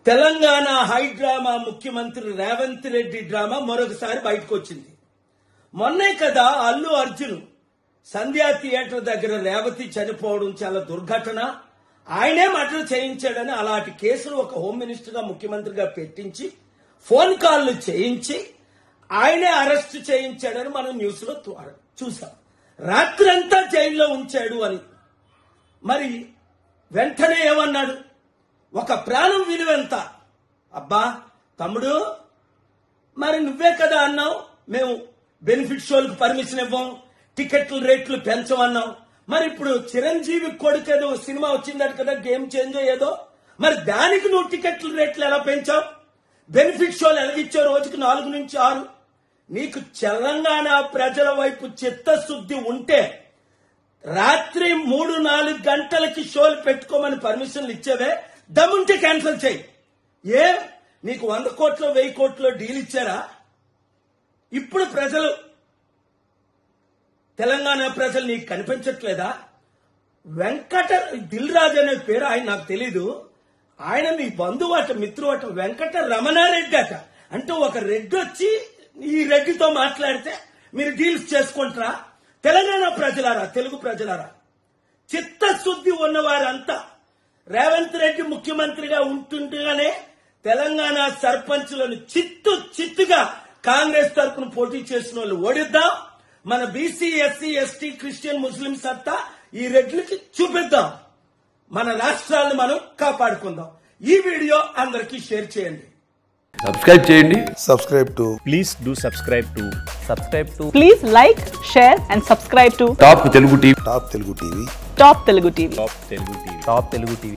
Telangana high drama ముఖ్యమంత్రి Revanth Reddy drama మరొకసారి బయటకు వచ్చింది. మొన్నే కదా అల్లు అర్జున్ సంధ్యా థియేటర్ దగ్గర రేవతి చనిపోవడం చాలా దుర్ఘటన, ఆయనే మర్డర్ చేయించాడని అలాంటి కేసులు ఒక హోమ్ మినిస్టర్ గా ముఖ్యమంత్రిగా పెట్టించి ఫోన్ కాల్లు చేయించి ఆయనే అరెస్ట్ చేయించాడని మనం న్యూస్ లో చూసాం. రాత్రంతా జైల్లో ఉంచాడు అని. మరి వెంటనే ఏమన్నాడు? ఒక ప్రాణం విలువెంత? అబ్బా తమ్ముడు, మరి నువ్వే కదా అన్నావు మేము బెనిఫిట్ షోలకు పర్మిషన్ ఇవ్వం, టికెట్ల రేట్లు పెంచమన్నావు. మరి ఇప్పుడు చిరంజీవి కొడుకు ఏదో సినిమా వచ్చిందట కదా, గేమ్ చేంజ్ ఏదో, మరి దానికి నువ్వు టికెట్ల రేట్లు ఎలా పెంచావు? బెనిఫిట్ షోలు ఎలాగిచ్చావు? రోజుకు 4 నుంచి 6. నీకు తెలంగాణ ప్రజల వైపు చిత్తశుద్ధి ఉంటే రాత్రి 3-4 గంటలకి షోలు పెట్టుకోమని పర్మిషన్లు ఇచ్చేవే, దమ్ముంటే క్యాన్సిల్ చేయి. ఏ నీకు 100 కోట్లు 1000 కోట్లు డీల్ ఇచ్చారా? ఇప్పుడు ప్రజలు, తెలంగాణ ప్రజలు నీకు కనిపించట్లేదా? దిల్ రాజు అనే పేరు ఆయన నాకు తెలీదు, ఆయన మీ బంధువు అట, మిత్రువు అట, వెంకట రమణారెడ్డి అట. అంటే ఒక రెడ్డి వచ్చి ఈ రెడ్డితో మాట్లాడితే మీరు డీల్స్ చేసుకుంటారా? తెలంగాణ ప్రజలారా, తెలుగు ప్రజలారా, చిత్తశుద్ధి ఉన్నవారంతా రేవంత్ రెడ్డి ముఖ్యమంత్రిగా ఉంటుండగానే తెలంగాణ సర్పంచులను చిత్తుగా కాంగ్రెస్ తరఫున పోటీ చేసిన వాళ్ళు ఓడిద్దాం. మన బీసీ, ఎస్సీ, ఎస్టీ, క్రిస్టియన్, ముస్లిం సత్తా ఈ రెడ్లకి చూపిద్దాం. మన రాష్ట్రాలను మనం కాపాడుకుందాం. ఈ వీడియో అందరికీ షేర్ చేయండి, సబ్స్క్రైబ్ చేయండి. Please do subscribe to. Please like, share and subscribe to top Telugu TV. Top Telugu TV. Top Telugu TV.